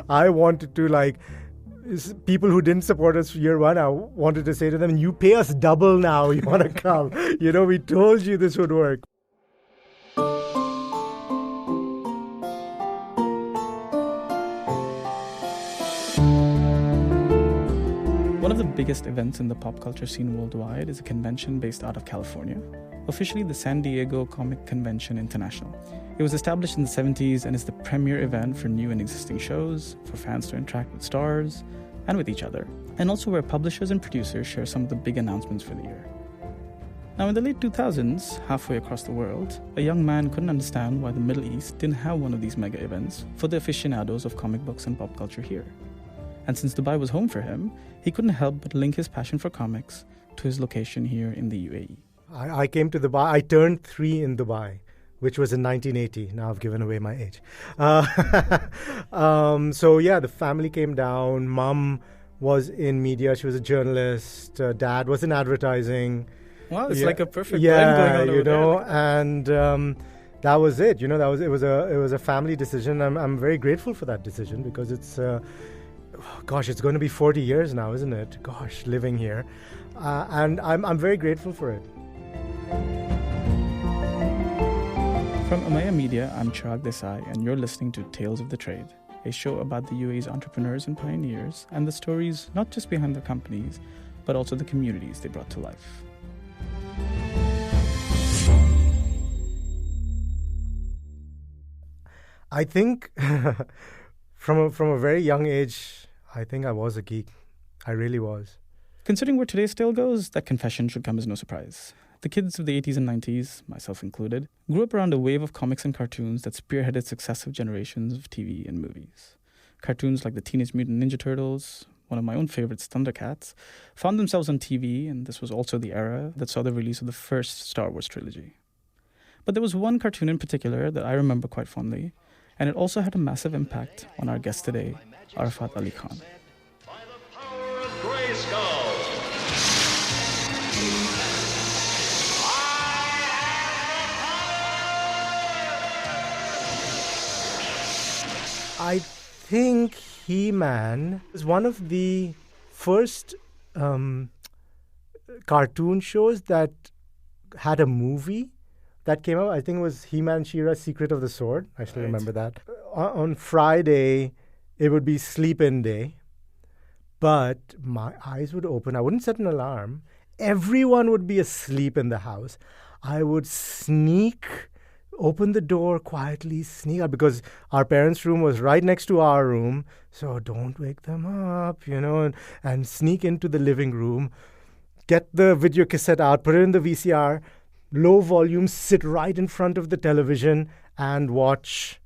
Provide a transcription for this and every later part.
I wanted to, people who didn't support us year one, I wanted to say to them, you pay us double now, you want to come. We told you this would work. One of the biggest events in the pop culture scene worldwide is a convention based out of California, officially the San Diego Comic Convention International. It was established in the 70s and is the premier event for new and existing shows, for fans to interact with stars and with each other, and also where publishers and producers share some of the big announcements for the year. Now, in the late 2000s, halfway across the world, a young man couldn't understand why the Middle East didn't have one of these mega events for the aficionados of comic books and pop culture here. And since Dubai was home for him, he couldn't help but link his passion for comics to his location here in the UAE. I came to Dubai. I turned 3 in Dubai, which was in 1980. Now I've given away my age. The family came down. Mom was in media. She was a journalist. Dad was in advertising. Wow, it's like a perfect blend going on over there. And that was it. It was a family decision. I'm very grateful for that decision because it's it's going to be 40 years now, isn't it? Gosh, living here. And I'm very grateful for it. From Amaya Media, I'm Chirag Desai, and you're listening to Tales of the Trade, a show about the UAE's entrepreneurs and pioneers and the stories not just behind their companies, but also the communities they brought to life. I think from a very young age, I think I was a geek. I really was. Considering where today's tale goes, that confession should come as no surprise. The kids of the 80s and 90s, myself included, grew up around a wave of comics and cartoons that spearheaded successive generations of TV and movies. Cartoons like the Teenage Mutant Ninja Turtles, one of my own favorites, Thundercats, found themselves on TV, and this was also the era that saw the release of the first Star Wars trilogy. But there was one cartoon in particular that I remember quite fondly, and it also had a massive impact on our guest today, Arafaat Ali Khan. I think He-Man was one of the first cartoon shows that had a movie that came out. I think it was He-Man She-Ra's Secret of the Sword. I still remember that. On Friday, it would be sleep-in day. But my eyes would open. I wouldn't set an alarm. Everyone would be asleep in the house. I would open the door quietly, sneak out, because our parents' room was right next to our room. So don't wake them up, and sneak into the living room, get the video cassette out, put it in the VCR, low volume, sit right in front of the television and watch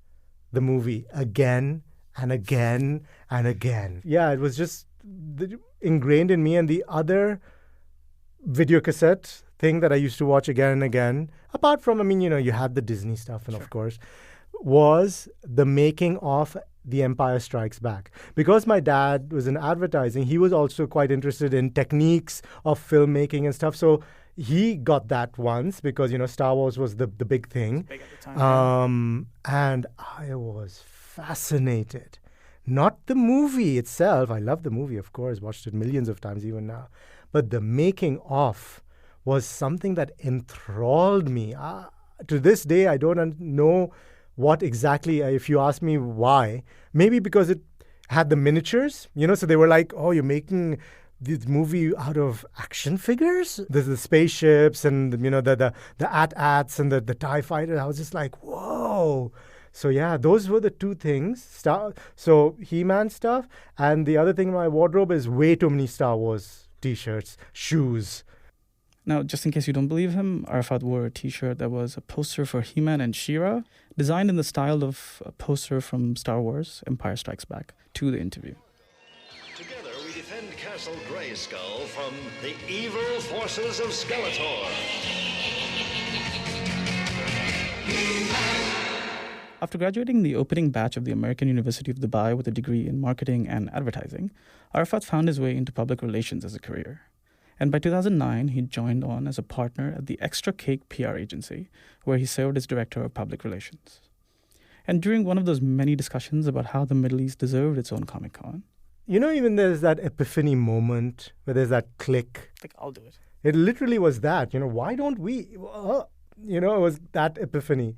the movie again and again and again. Yeah, it was just ingrained in me. And the other video cassette thing that I used to watch again and again, apart from, you had the Disney stuff, and of course, was the making of The Empire Strikes Back. Because my dad was in advertising, he was also quite interested in techniques of filmmaking and stuff. So he got that once because, Star Wars was the big thing. Big at the time, and I was fascinated. Not the movie itself. I love the movie, of course, watched it millions of times even now. But the making of was something that enthralled me. To this day, I don't know what exactly, if you ask me why. Maybe because it had the miniatures, so they were like, oh, you're making this movie out of action figures? There's the spaceships and, the AT-ATs and the TIE fighter. I was just like, whoa. So yeah, those were the two things. So He-Man stuff, and the other thing in my wardrobe is way too many Star Wars T-shirts, shoes. Now, just in case you don't believe him, Arafaat wore a T-shirt that was a poster for He-Man and She-Ra, designed in the style of a poster from Star Wars, Empire Strikes Back, to the interview. Together we defend Castle Grayskull from the evil forces of Skeletor. After graduating the opening batch of the American University of Dubai with a degree in marketing and advertising, Arafaat found his way into public relations as a career. And by 2009, he joined on as a partner at the Extra Cake PR agency, where he served as director of public relations. And during one of those many discussions about how the Middle East deserved its own Comic-Con, Even there's that epiphany moment where there's that click. like, I'll do it. It literally was that, why don't we? It was that epiphany.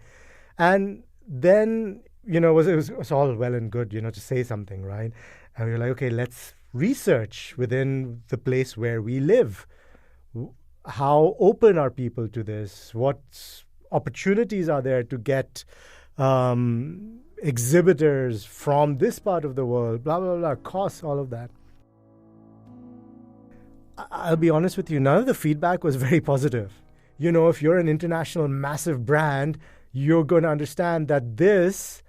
And then, it was all well and good, to say something, right? And we were like, okay, let's research within the place where we live. How open are people to this? What opportunities are there to get exhibitors from this part of the world? Blah, blah, blah, costs, all of that. I'll be honest with you, none of the feedback was very positive. If you're an international massive brand, you're going to understand that this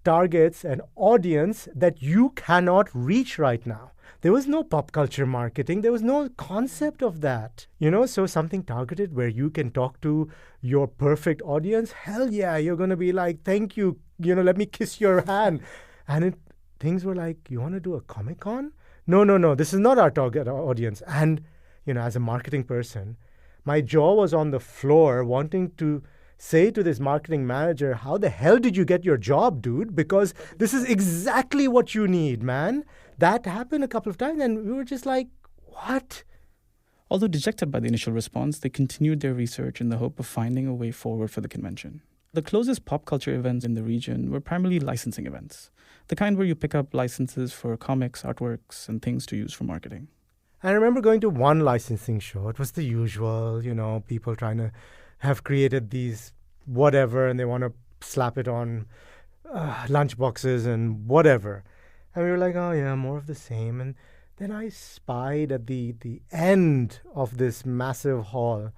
targets an audience that you cannot reach right now. There was no pop culture marketing. There was no concept of that. So something targeted where you can talk to your perfect audience. Hell yeah, you're going to be like, thank you, let me kiss your hand. And things were like, you want to do a Comic-Con? No, this is not our target audience. And, as a marketing person, my jaw was on the floor wanting to say to this marketing manager, how the hell did you get your job, dude? Because this is exactly what you need, man. That happened a couple of times and we were just like, what? Although dejected by the initial response, they continued their research in the hope of finding a way forward for the convention. The closest pop culture events in the region were primarily licensing events, the kind where you pick up licenses for comics, artworks, and things to use for marketing. I remember going to one licensing show. It was the usual, people trying to have created these whatever and they want to slap it on lunchboxes and whatever. And we were like, oh yeah, more of the same. And then I spied at the end of this massive hall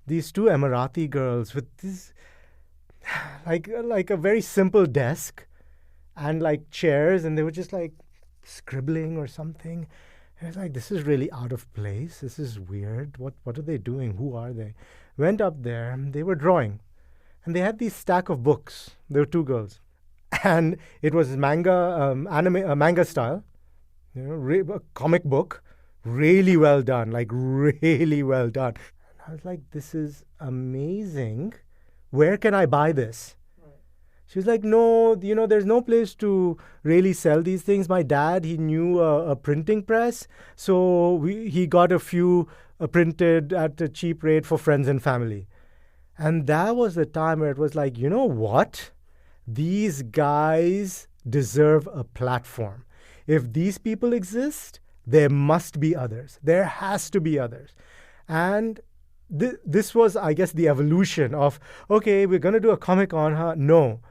these two Emirati girls with this like a very simple desk and like chairs, and they were just like scribbling or something. And I was like, this is really out of place. This is weird. What are they doing? Who are they? Went up there. They were drawing. And they had these stack of books. There were two girls. And it was manga style, a comic book, really well done, like really well done. And I was like, this is amazing. Where can I buy this? Right. She was like, no, there's no place to really sell these things. My dad, he knew a printing press. So he got a few printed at a cheap rate for friends and family. And that was the time where it was like, you know what? These guys deserve a platform. If these people exist, there must be others. There has to be others. And this was, I guess, the evolution of, okay, we're going to do a Comic-Con, huh? No.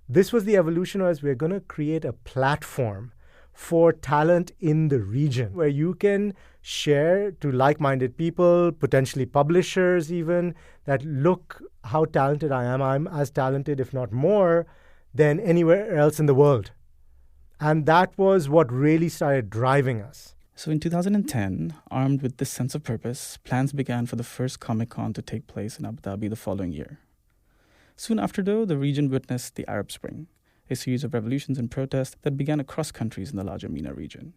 This was the evolution as we're going to create a platform for talent in the region where you can share to like-minded people, potentially publishers even, that look how talented I am. I'm as talented, if not more, than anywhere else in the world. And that was what really started driving us. So in 2010, armed with this sense of purpose, plans began for the first Comic-Con to take place in Abu Dhabi the following year. Soon after, though, the region witnessed the Arab Spring, a series of revolutions and protests that began across countries in the larger MENA region.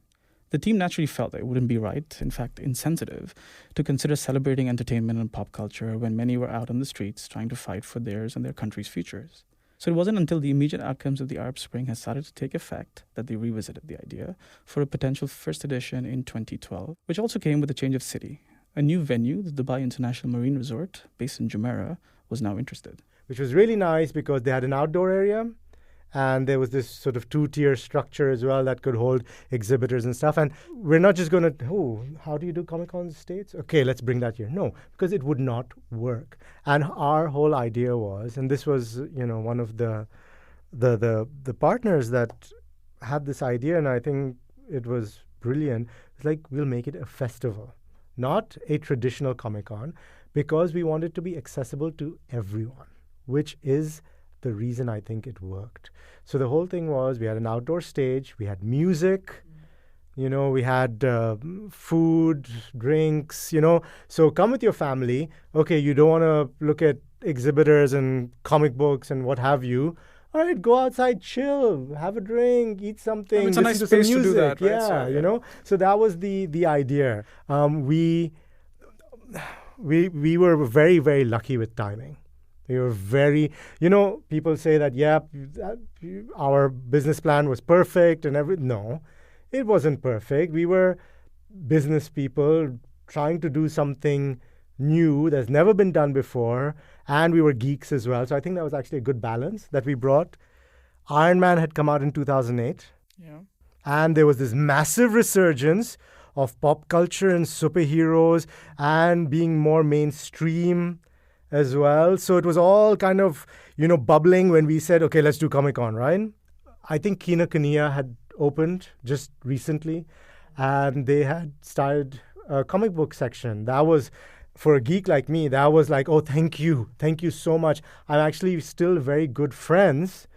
The team naturally felt that it wouldn't be right, in fact insensitive, to consider celebrating entertainment and pop culture when many were out on the streets trying to fight for theirs and their country's futures. So it wasn't until the immediate outcomes of the Arab Spring had started to take effect that they revisited the idea for a potential first edition in 2012, which also came with a change of city. A new venue, the Dubai International Marine Resort, based in Jumeirah, was now interested. Which was really nice because they had an outdoor area and there was this sort of two-tier structure as well that could hold exhibitors and stuff. And we're not just going to, how do you do Comic-Con in the States? Okay, let's bring that here. No, because it would not work. And our whole idea was, and this was, one of the partners that had this idea, and I think it was brilliant. It's like, we'll make it a festival, not a traditional Comic-Con, because we want it to be accessible to everyone, which is the reason I think it worked. So the whole thing was, we had an outdoor stage, we had music, we had food, drinks, So come with your family. Okay, you don't want to look at exhibitors and comic books and what have you. All right, go outside, chill, have a drink, eat something. It's a nice space to do that, right? Yeah, so, So that was the idea. We were very, very lucky with timing. We were very, people say that, yeah, our business plan was perfect and everything. No, it wasn't perfect. We were business people trying to do something new that's never been done before, and we were geeks as well. So I think that was actually a good balance that we brought. Iron Man had come out in 2008. Yeah. And there was this massive resurgence of pop culture and superheroes and being more mainstream as well. So it was all kind of, bubbling when we said, okay, let's do Comic-Con, right? I think Kinokuniya had opened just recently, and they had started a comic book section. That was, for a geek like me, that was like, oh, thank you so much. I'm actually still very good friends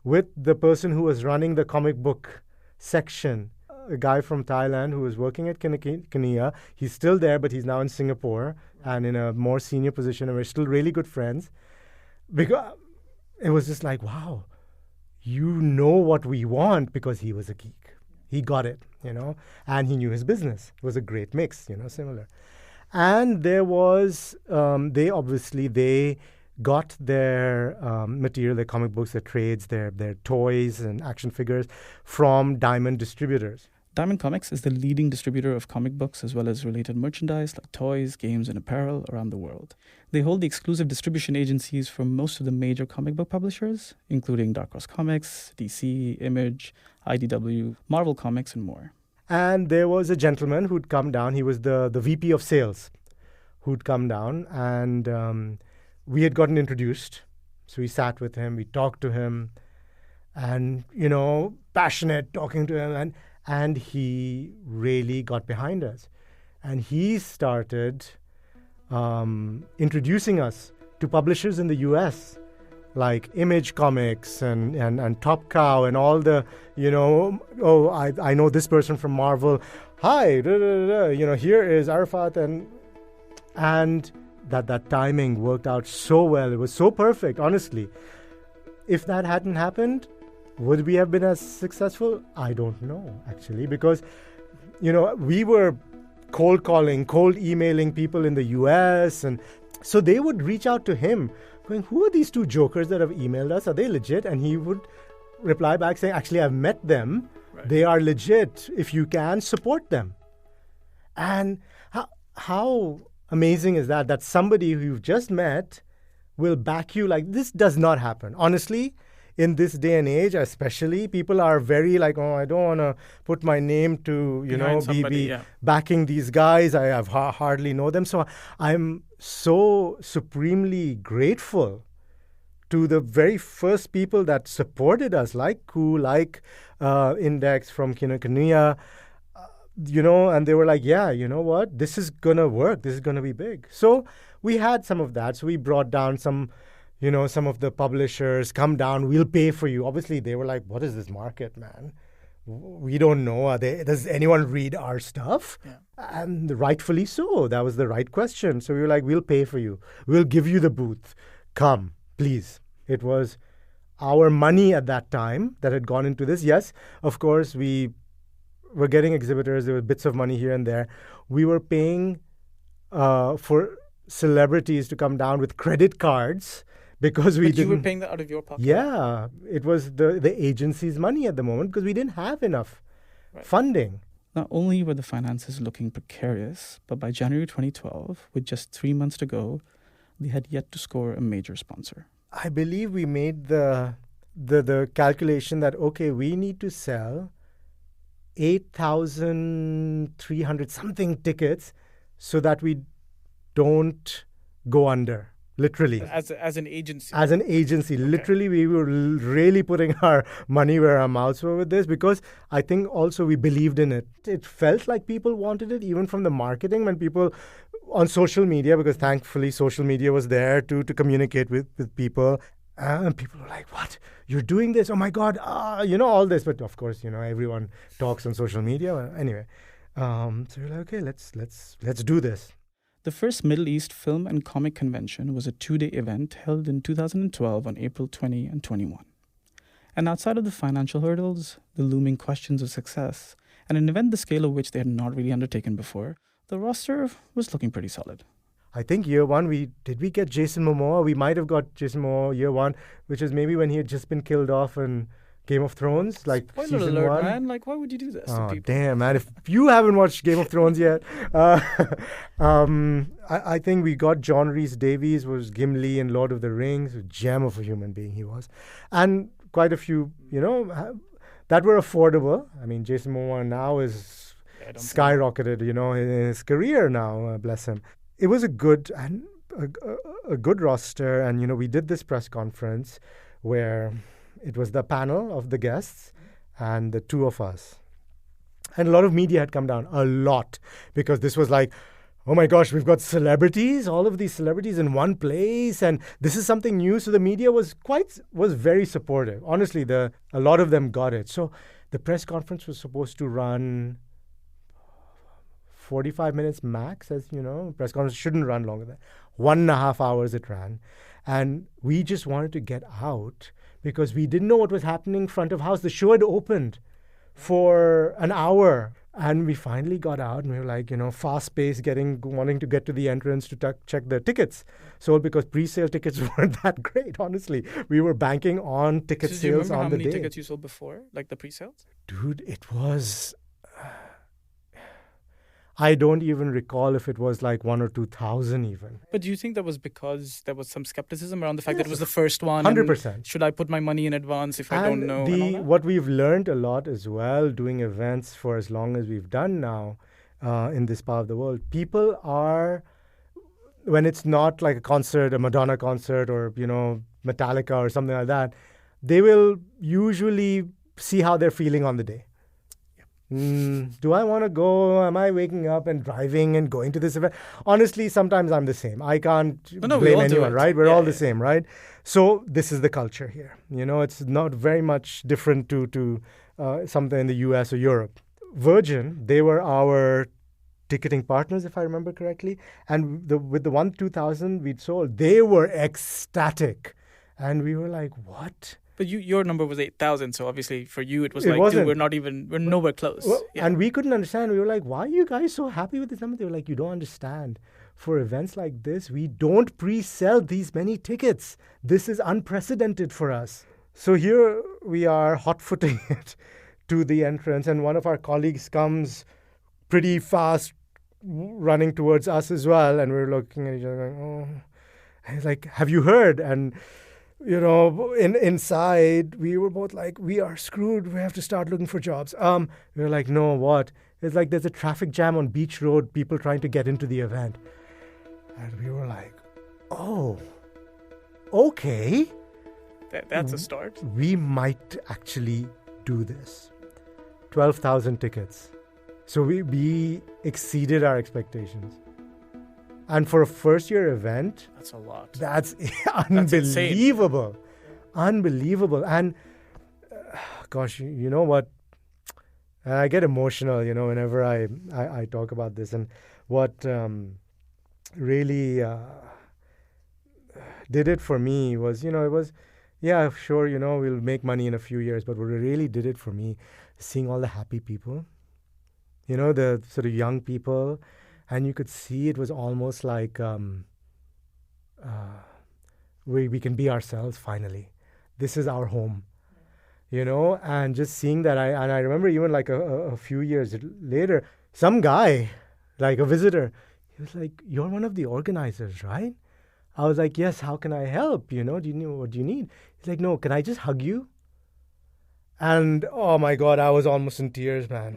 with the person who was running the comic book section, a guy from Thailand who was working at Kinokuniya. He's still there, but he's now in Singapore and in a more senior position, and we're still really good friends. Because it was just like, wow, you know what we want, because he was a geek. He got it, and he knew his business. It was a great mix, similar. And there was, they got their material, their comic books, their trades, their toys and action figures from Diamond Distributors. Diamond Comics is the leading distributor of comic books as well as related merchandise like toys, games, and apparel around the world. They hold the exclusive distribution agencies for most of the major comic book publishers, including Dark Horse Comics, DC, Image, IDW, Marvel Comics, and more. And there was a gentleman who'd come down. He was the VP of sales who'd come down, and we had gotten introduced. So we sat with him, we talked to him, and, passionate talking to him. And he really got behind us. And he started introducing us to publishers in the US, like Image Comics and Top Cow and all the, I know this person from Marvel. Hi, here is Arafaat. And that timing worked out so well. It was so perfect, honestly. If that hadn't happened, would we have been as successful? I don't know, actually, because, we were cold calling, cold emailing people in the US. And so they would reach out to him going, who are these two jokers that have emailed us? Are they legit? And he would reply back saying, actually, I've met them. Right. They are legit. If you can, support them. And how amazing is that somebody who you've just met will back you? Like, this does not happen. Honestly, in this day and age, especially, people are very like, oh, I don't want to put my name to, be backing these guys. I hardly know them. So I'm so supremely grateful to the very first people that supported us, like Ku, like Index from Kinokuniya, and they were like, yeah, you know what? This is going to work. This is going to be big. So we had some of that. So we brought down some of the publishers, come down, we'll pay for you. Obviously, they were like, what is this market, man? We don't know. Does anyone read our stuff? Yeah. And rightfully so. That was the right question. So we were like, we'll pay for you. We'll give you the booth. Come, please. It was our money at that time that had gone into this. Yes, of course, we were getting exhibitors. There were bits of money here and there. We were paying for celebrities to come down with credit cards, because we didn't. You were paying that out of your pocket? Yeah, it was the agency's money at the moment, because we didn't have enough funding. Not only were the finances looking precarious, but by January 2012, with just 3 months to go, they had yet to score a major sponsor. I believe we made the calculation that, okay, we need to sell 8,300 something tickets so that we don't go under. Literally. As an agency? As an agency. Okay. Literally, we were really putting our money where our mouths were with this, because I think also we believed in it. It felt like people wanted it, even from the marketing, when people on social media, because thankfully social media was there to communicate with people. And people were like, what? You're doing this? Oh, my God. All this. But, of course, everyone talks on social media. Anyway, so we're like, okay, let's do this. The first Middle East Film and Comic Convention was a 2-day event held in 2012 on April 20 and 21. And outside of the financial hurdles, the looming questions of success, and an event the scale of which they had not really undertaken before, the roster was looking pretty solid. I think year one, did we get Jason Momoa? We might have got Jason Momoa year one, which is maybe when he had just been killed off in Game of Thrones, like Spoiler season alert, one. man. Like, why would you do this to Oh, people? damn, man. If you haven't watched Game of Thrones yet, I think we got John Rhys-Davies, was Gimli in Lord of the Rings, a gem of a human being he was. And quite a few, that were affordable. I mean, Jason Momoa now is skyrocketed, in his career now, bless him. It was a good roster. And, we did this press conference where it was the panel of the guests and the two of us. And a lot of media had come down, a lot, because this was like, oh my gosh, we've got celebrities, all of these celebrities in one place, and this is something new. So the media was very supportive. Honestly, a lot of them got it. So the press conference was supposed to run 45 minutes max, as you know. Press conference shouldn't run longer than 1.5 hours it ran. And we just wanted to get out because we didn't know what was happening front of house. The show had opened for an hour. And we finally got out and we were like, fast-paced, wanting to get to the entrance to check the tickets. Sold because pre-sale tickets weren't that great, honestly. We were banking on ticket sales on the day. Do you remember how many tickets you sold before, like the pre-sales? Dude, it was... I don't even recall if it was like 1,000 or 2,000 even. But do you think that was because there was some skepticism around the fact that it was the first one? 100%. Should I put my money in advance if I don't know? What we've learned a lot as well, doing events for as long as we've done now in this part of the world, people are, when it's not like a concert, a Madonna concert or, Metallica or something like that, they will usually see how they're feeling on the day. Do I want to go? Am I waking up and driving and going to this event? Honestly, sometimes I'm the same. I can't blame anyone, right? We're all the same, right? So this is the culture here. It's not very much different to something in the US or Europe. Virgin, they were our ticketing partners, if I remember correctly. And with the 2,000 we'd sold, they were ecstatic. And we were like, what? But your number was 8,000, so obviously for you it was like, dude, we're nowhere close. Well, yeah. And we couldn't understand. We were like, why are you guys so happy with this number? They were like, you don't understand. For events like this, we don't pre-sell these many tickets. This is unprecedented for us. So here we are hot-footing it to the entrance, and one of our colleagues comes pretty fast, running towards us as well, and we're looking at each other going, oh. And he's like, have you heard? And inside, we were both like, we are screwed. We have to start looking for jobs. We were like, no, what? It's like there's a traffic jam on Beach Road, people trying to get into the event. And we were like, oh, okay. That's a start. We might actually do this. 12,000 tickets. So we exceeded our expectations. And for a first-year event... That's a lot. That's unbelievable. That's unbelievable. And, gosh, you know what? I get emotional, whenever I talk about this. And what really did it for me was, it was, yeah, sure, we'll make money in a few years. But what really did it for me, seeing all the happy people, the sort of young people. And you could see it was almost like we can be ourselves finally. This is our home, and just seeing that. I remember even like a few years later, some guy, like a visitor, he was like, you're one of the organizers, right? I was like, yes, how can I help? Do you know what do you need? He's like, no, can I just hug you? And oh my God, I was almost in tears, man.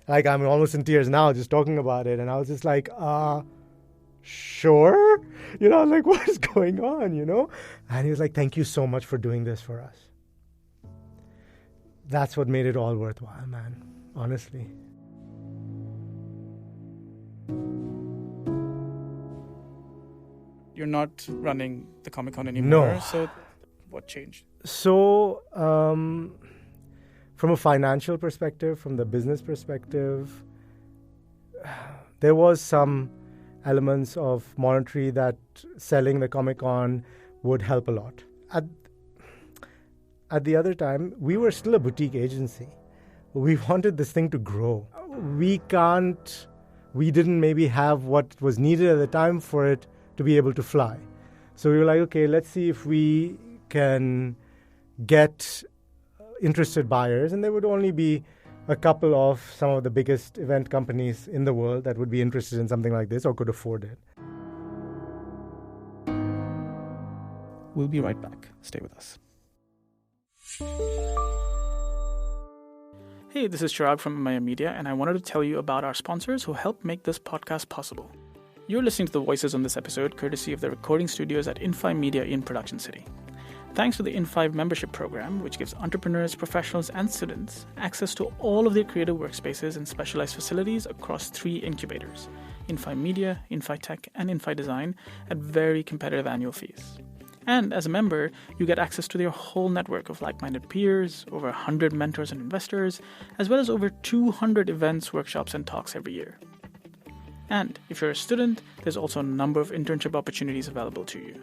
Like, I'm almost in tears now just talking about it. And I was just like, sure? Like, what is going on, And he was like, thank you so much for doing this for us. That's what made it all worthwhile, man. Honestly. You're not running the Comic-Con anymore. No. So what changed? So, from a financial perspective, from the business perspective, there was some elements of monetary that selling the Comic-Con would help a lot. At the other time, we were still a boutique agency. We wanted this thing to grow. We we didn't maybe have what was needed at the time for it to be able to fly. So we were like, okay, let's see if we can get interested buyers. And there would only be a couple of some of the biggest event companies in the world that would be interested in something like this or could afford it. We'll be right back. Stay with us. Hey, this is Chirag from Maya Media, and I wanted to tell you about our sponsors who help make this podcast possible. You're listening to the voices on this episode courtesy of the recording studios at Infi Media in Production City. Thanks to the Infi membership program, which gives entrepreneurs, professionals, and students access to all of their creative workspaces and specialized facilities across 3 incubators, Infi Media, Infi Tech, and Infi Design, at very competitive annual fees. And as a member, you get access to their whole network of like-minded peers, over 100 mentors and investors, as well as over 200 events, workshops, and talks every year. And if you're a student, there's also a number of internship opportunities available to you.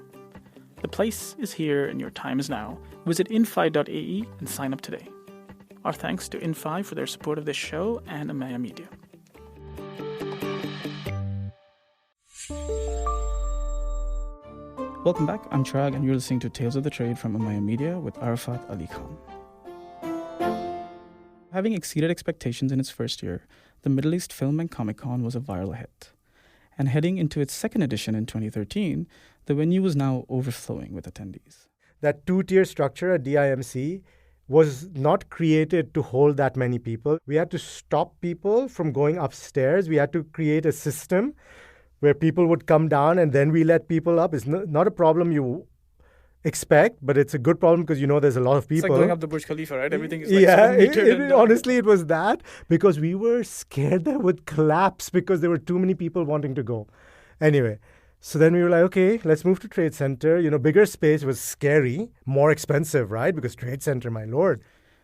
The place is here and your time is now. Visit infi.ae and sign up today. Our thanks to Infi for their support of this show and Amaya Media. Welcome back. I'm Chirag, and you're listening to Tales of the Trade from Amaya Media with Arafaat Ali Khan. Having exceeded expectations in its first year, the Middle East Film and Comic Con was a viral hit. And heading into its second edition in 2013, the venue was now overflowing with attendees. That 2-tier structure at DIMC was not created to hold that many people. We had to stop people from going upstairs. We had to create a system where people would come down and then we let people up. It's not a problem you expect, but it's a good problem because there's a lot of people. It's like going up the Burj Khalifa, right? Everything is like honestly, it was that because we were scared that it would collapse because there were too many people wanting to go. Anyway, so then we were like, okay, let's move to Trade Center. Bigger space was scary, more expensive, right? Because Trade Center, my lord.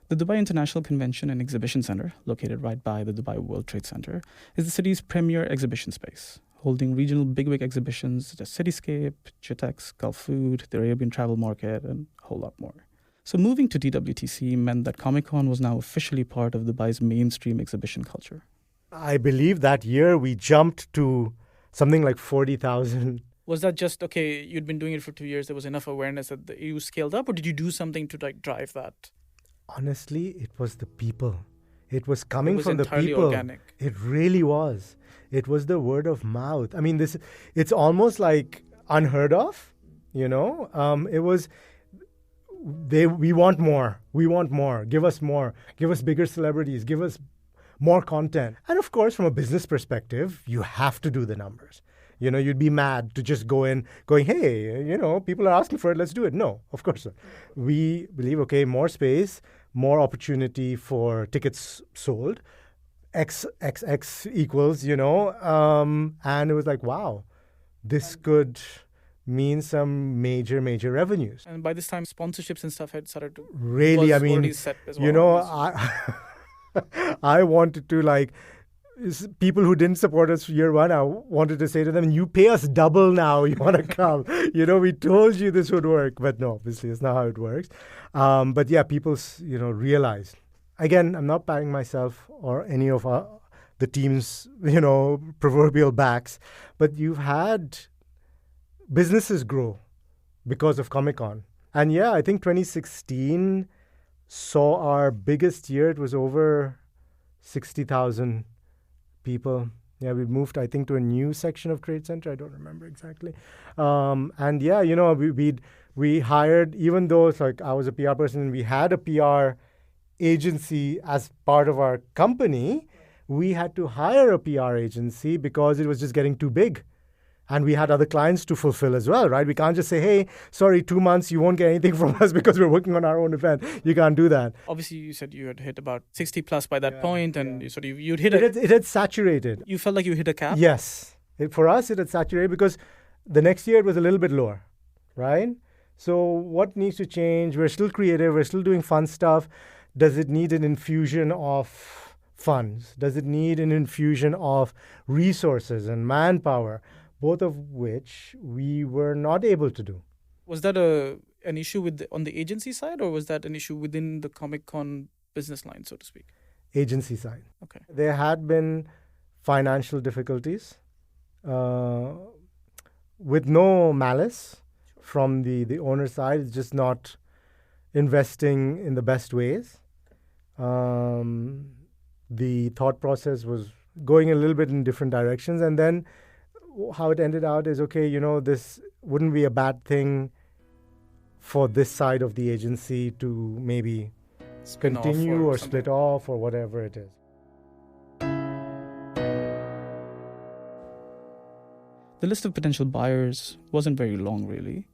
The Dubai International Convention and Exhibition Center, located right by the Dubai World Trade Center, is the city's premier exhibition space, holding regional bigwig exhibitions such as Cityscape, Jitex, Gulf Food, the Arabian Travel Market, and a whole lot more. So moving to DWTC meant that Comic-Con was now officially part of Dubai's mainstream exhibition culture. I believe that year we jumped to something like 40,000. Was that just, okay, you'd been doing it for 2 years, there was enough awareness that you scaled up, or did you do something to drive that? Honestly, it was the people. It was coming from the people. It was entirely organic. It really was. It was the word of mouth. I mean, it's almost like unheard of, It was, we want more. We want more. Give us more. Give us bigger celebrities. Give us more content. And of course, from a business perspective, you have to do the numbers. You'd be mad to just go in going, hey, people are asking for it. Let's do it. No, of course not. We believe, okay, more space, more opportunity for tickets sold. X equals, and it was like, wow, this could mean some major revenues. And by this time, sponsorships and stuff had started to really, I mean, set as well. I wanted to people who didn't support us year one, I wanted to say to them, you pay us double now, you want to come. We told you this would work, but no, obviously it's not how it works. But yeah, people, realized. Again, I'm not patting myself or any of the team's, proverbial backs, but you've had businesses grow because of Comic-Con. And yeah, I think 2016 saw our biggest year. It was over 60,000 people. Yeah, we moved, I think, to a new section of Trade Center. I don't remember exactly. And yeah, we hired, even though it's like I was a PR person, we had a PR agency as part of our company, we had to hire a PR agency because it was just getting too big. And we had other clients to fulfill as well, right? We can't just say, hey, sorry, 2 months, you won't get anything from us because we're working on our own event. You can't do that. Obviously, you said you had hit about 60 plus by that point, and you'd hit it had saturated. You felt like you hit a cap? Yes. For us, it had saturated because the next year it was a little bit lower, right? So what needs to change? We're still creative. We're still doing fun stuff. Does it need an infusion of funds? Does it need an infusion of resources and manpower? Both of which we were not able to do. Was that an issue on the agency side, or was that an issue within the Comic-Con business line, so to speak? Agency side. Okay. There had been financial difficulties, uh, with no malice from the owner side. It's just not investing in the best ways. Um, the thought process was going a little bit in different directions. And then how it ended out is, okay, this wouldn't be a bad thing for this side of the agency to maybe continue or split off or whatever it is. The list of potential buyers wasn't very long, really.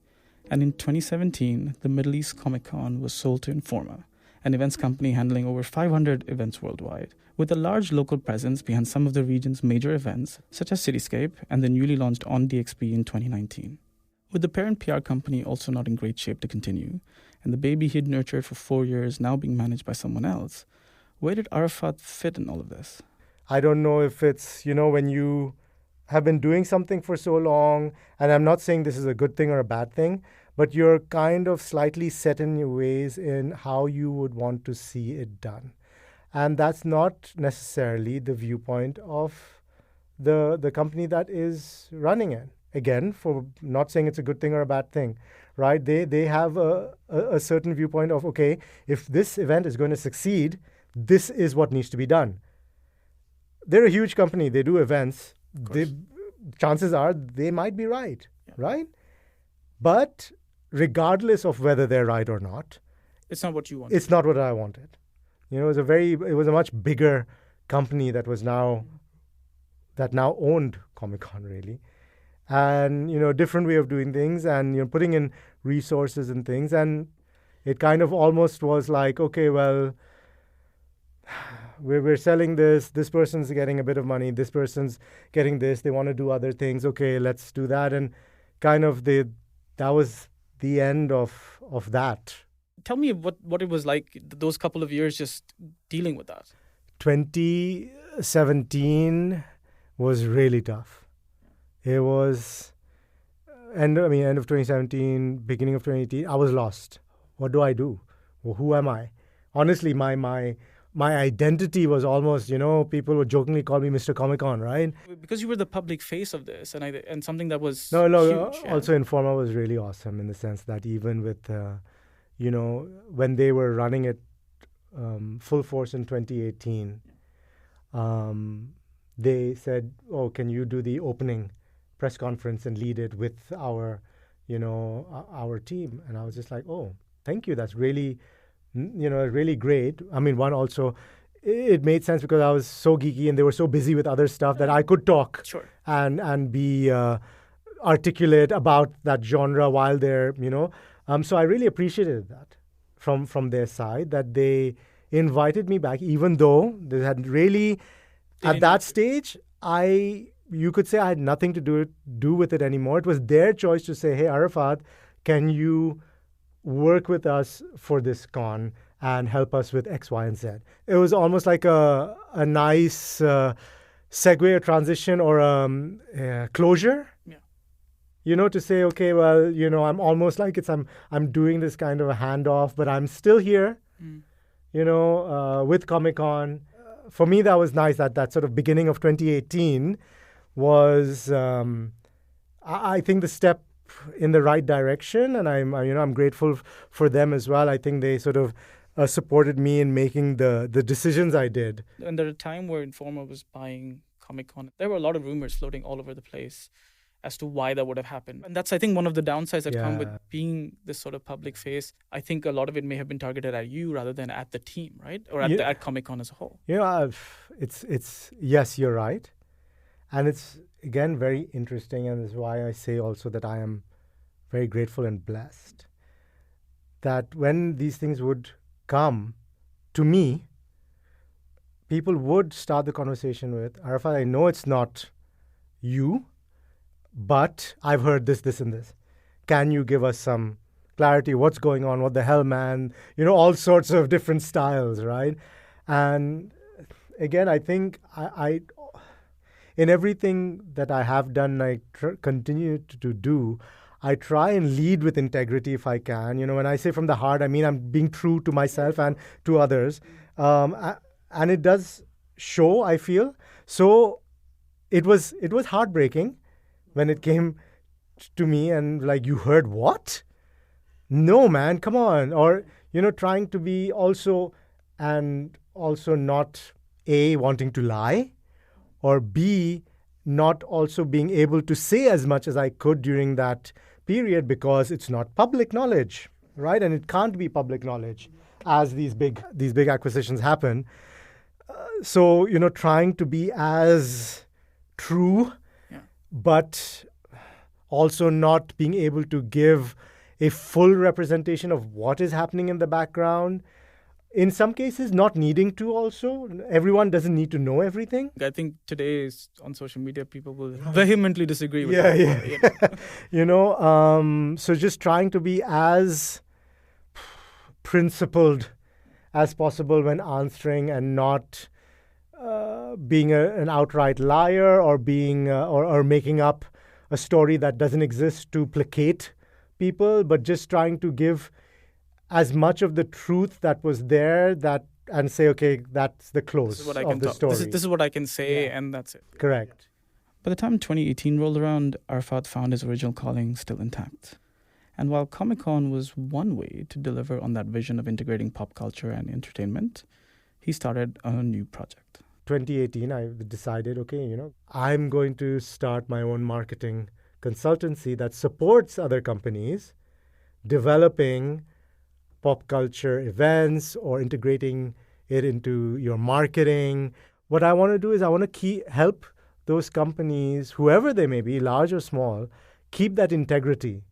And in 2017, the Middle East Comic Con was sold to Informa, an events company handling over 500 events worldwide, with a large local presence behind some of the region's major events, such as Cityscape and the newly launched On DXP in 2019. With the parent PR company also not in great shape to continue, and the baby he'd nurtured for 4 years now being managed by someone else, where did Arafaat fit in all of this? I don't know if it's, when you have been doing something for so long, and I'm not saying this is a good thing or a bad thing, but you're kind of slightly set in your ways in how you would want to see it done. And that's not necessarily the viewpoint of the company that is running it. Again, for not saying it's a good thing or a bad thing, right? They have a certain viewpoint of, okay, if this event is going to succeed, this is what needs to be done. They're a huge company. They do events. Chances are they might be right, right? But regardless of whether they're right or not, it's not what you wanted. It's not what I wanted. It was a much bigger company that now owned Comic-Con, really. And, different way of doing things and, putting in resources and things. And it kind of almost was like, okay, well, we're selling this person's getting a bit of money, this person's getting this, they want to do other things, okay, let's do that. And kind of that was the end of that. Tell me what it was like those couple of years just dealing with that. 2017 was really tough. It was end of 2017, beginning of 2018. I was lost. What do I do? Well, who am I? Honestly, my identity was almost, people would jokingly call me Mr. Comic-Con, right? Because you were the public face of this, and something that was huge. Also, Informa was really awesome in the sense that even with, when they were running it full force in 2018, they said, "Oh, can you do the opening press conference and lead it with our team?" And I was just like, "Oh, thank you. That's really." Really great. One also, it made sense because I was so geeky and they were so busy with other stuff that I could talk and be articulate about that genre while they're, So I really appreciated that from their side, that they invited me back, even though they had really, at that stage, you could say I had nothing to do with it anymore. It was their choice to say, "Hey, Arafaat, can you work with us for this con and help us with X, Y, and Z?" It was almost like a nice segue, a transition, or a closure. Yeah. To say, okay, well, I'm almost like I'm doing this kind of a handoff, but I'm still here. With Comic-Con. For me, that was nice. That sort of beginning of 2018 was, I think, the step in the right direction, and I'm grateful for them as well. I think they sort of supported me in making the decisions I did. And at a time where Informa was buying Comic-Con, there were a lot of rumors floating all over the place as to why that would have happened. And that's, I think, one of the downsides that come with being this sort of public face. I think a lot of it may have been targeted at you rather than at the team, right? Or at Comic-Con as a whole. It's yes, you're right. And it's, again, very interesting, and that's why I say also that I am very grateful and blessed that when these things would come to me, people would start the conversation with, "Arafaat, I know it's not you, but I've heard this, and this. Can you give us some clarity? What's going on? What the hell, man?" All sorts of different styles, right? And again, I think I in everything that I have done, I continue to do, I try and lead with integrity if I can. When I say from the heart, I mean I'm being true to myself and to others. And it does show, I feel. So it was heartbreaking when it came to me and like, you heard what? No, man, come on. Or, trying to be also not A, wanting to lie, or B, not also being able to say as much as I could during that period because it's not public knowledge, right? And it can't be public knowledge as these big acquisitions happen. So, trying to be as true, but also not being able to give a full representation of what is happening in the background. In some cases, not needing to also. Everyone doesn't need to know everything. I think today on social media, people will vehemently disagree with that. So just trying to be as principled as possible when answering and not being an outright liar or being or making up a story that doesn't exist to placate people, but just trying to give as much of the truth that was there and say, okay, that's the close of the story. This is what I can say, and that's it. Correct. By the time 2018 rolled around, Arafaat found his original calling still intact. And while Comic-Con was one way to deliver on that vision of integrating pop culture and entertainment, he started a new project. 2018, I decided, okay, I'm going to start my own marketing consultancy that supports other companies developing pop culture events or integrating it into your marketing. What I want to do is I want to help those companies, whoever they may be, large or small, keep that integrity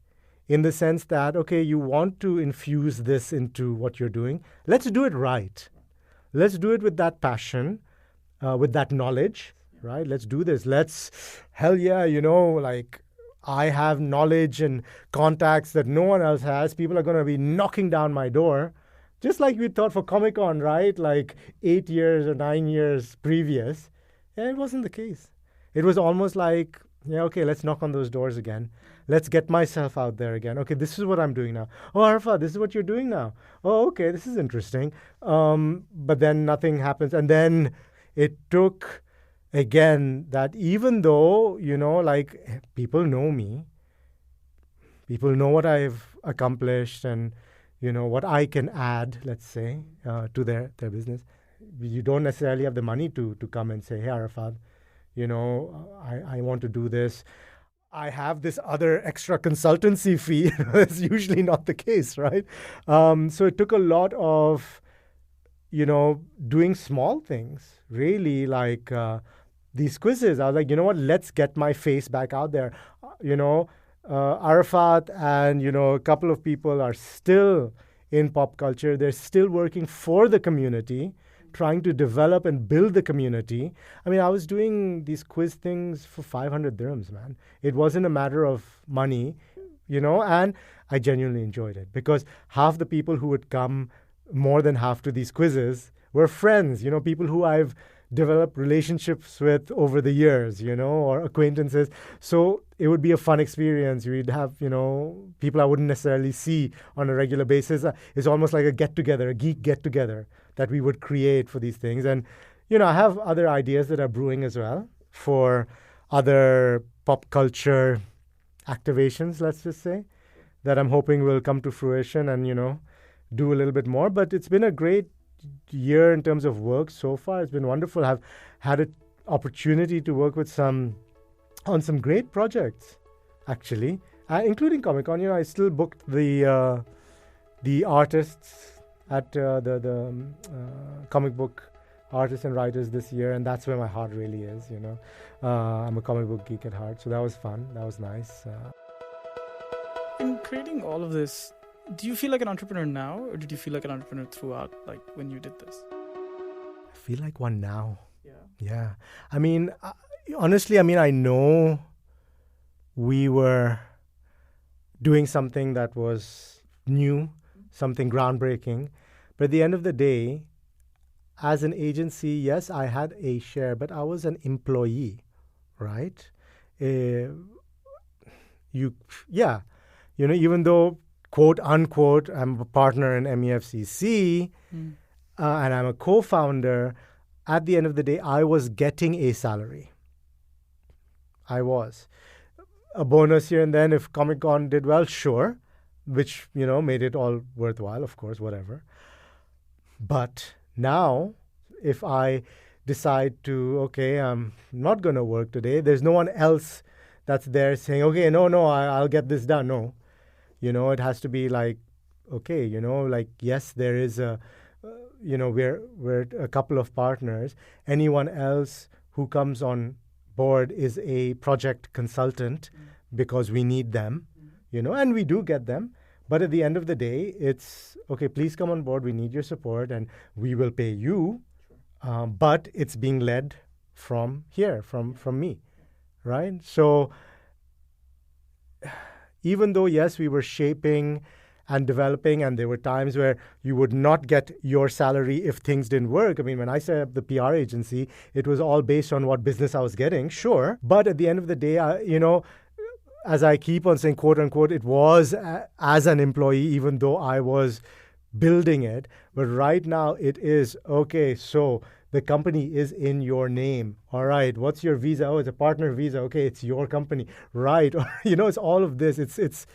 in the sense that, okay, you want to infuse this into what you're doing. Let's do it right. Let's do it with that passion, with that knowledge, right? Let's do this. I have knowledge and contacts that no one else has. People are going to be knocking down my door. Just like we thought for Comic-Con, right? Like 8 years or 9 years previous. Yeah, it wasn't the case. It was almost like, okay, let's knock on those doors again. Let's get myself out there again. Okay, this is what I'm doing now. Oh, Arafaat, this is what you're doing now. Oh, okay, this is interesting. But then nothing happens. And then it took, again, that even though, people know me, people know what I've accomplished and, what I can add, let's say, to their business. You don't necessarily have the money to come and say, hey, Arafaat, I want to do this. I have this other extra consultancy fee. It's usually not the case, right? So it took a lot of, doing small things, really, like these quizzes. I was like, let's get my face back out there. Arafaat and, a couple of people are still in pop culture. They're still working for the community, trying to develop and build the community. I mean, I was doing these quiz things for 500 dirhams, man. It wasn't a matter of money, and I genuinely enjoyed it because half the people who would come, more than half to these quizzes, were friends, people who I've developed relationships with over the years, or acquaintances. So it would be a fun experience. We'd have, people I wouldn't necessarily see on a regular basis. It's almost like a get-together, a geek get-together that we would create for these things. And, I have other ideas that are brewing as well for other pop culture activations, let's just say, that I'm hoping will come to fruition and, do a little bit more. But it's been a great year in terms of work so far. It's been wonderful. I've had an opportunity to work with on some great projects, actually, including Comic-Con. I still booked the artists at the comic book artists and writers this year, and that's where my heart really is. I'm a comic book geek at heart, so that was fun. That was nice. In creating all of this, do you feel like an entrepreneur now, or did you feel like an entrepreneur throughout, like when you did this? I feel like one now. Yeah. I mean, honestly, I know we were doing something that was new, something groundbreaking. But at the end of the day, as an agency, yes, I had a share, but I was an employee, right? Even though, quote unquote, I'm a partner in MEFCC and I'm a co-founder, at the end of the day, I was getting a salary, I was. A bonus here and then if Comic-Con did well, sure, which, made it all worthwhile, of course, whatever. But now, if I decide to, okay, I'm not going to work today, there's no one else that's there saying, okay, no, I'll get this done. No. It has to be like, okay, yes, there is we're a couple of partners. Anyone else who comes on board is a project consultant because we need them, and we do get them. But at the end of the day, it's, okay, please come on board. We need your support and we will pay you. But it's being led from here, from me, right? So even though, yes, we were shaping and developing, and there were times where you would not get your salary if things didn't work. I mean, when I set up the PR agency, it was all based on what business I was getting, sure. But at the end of the day, as I keep on saying, quote unquote, it was as an employee, even though I was building it. But right now it is, okay, so the company is in your name. All right, what's your visa? Oh, it's a partner visa. Okay, it's your company. Right. It's all of this. It's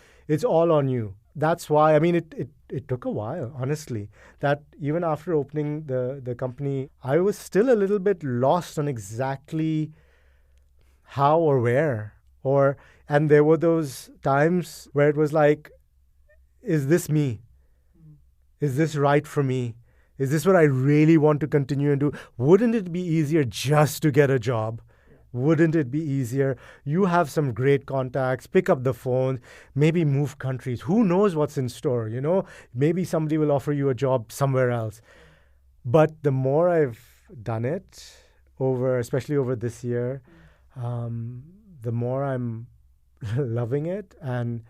all on you. That's why, I mean, it took a while, honestly, that even after opening the company, I was still a little bit lost on exactly how or where. And there were those times where it was like, is this me? Is this right for me? Is this what I really want to continue and do? Wouldn't it be easier just to get a job? Wouldn't it be easier? You have some great contacts, pick up the phone, maybe move countries. Who knows what's in store, Maybe somebody will offer you a job somewhere else. But the more I've done it, especially over this year, the more I'm loving it. And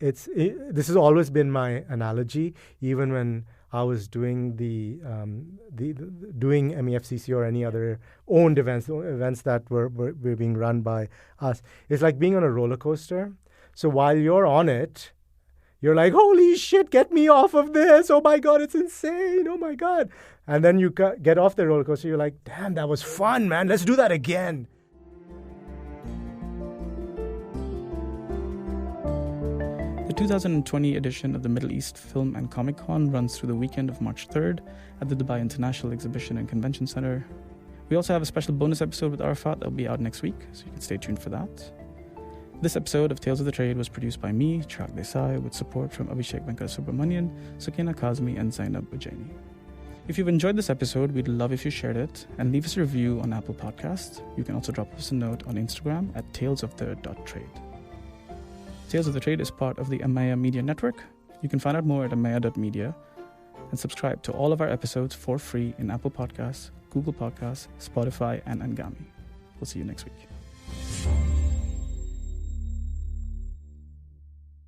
this has always been my analogy, even when I was doing doing MEFCC or any other owned events that were being run by us. It's like being on a roller coaster. So while you're on it, you're like, holy shit, get me off of this. Oh my God, it's insane. Oh my God. And then you get off the roller coaster. You're like, damn, that was fun, man. Let's do that again. The 2020 edition of the Middle East Film and Comic-Con runs through the weekend of March 3rd at the Dubai International Exhibition and Convention Center. We also have a special bonus episode with Arafaat that will be out next week, so you can stay tuned for that. This episode of Tales of the Trade was produced by me, Chirag Desai, with support from Abhishek Venkatasubramanian, Sukayna Kazmi, and Zainab Ujjaini. If you've enjoyed this episode, we'd love if you shared it and leave us a review on Apple Podcasts. You can also drop us a note on Instagram at talesofthe.trade. Tales of the Trade is part of the Amaya Media Network. You can find out more at amaya.media and subscribe to all of our episodes for free in Apple Podcasts, Google Podcasts, Spotify, and Angami. We'll see you next week.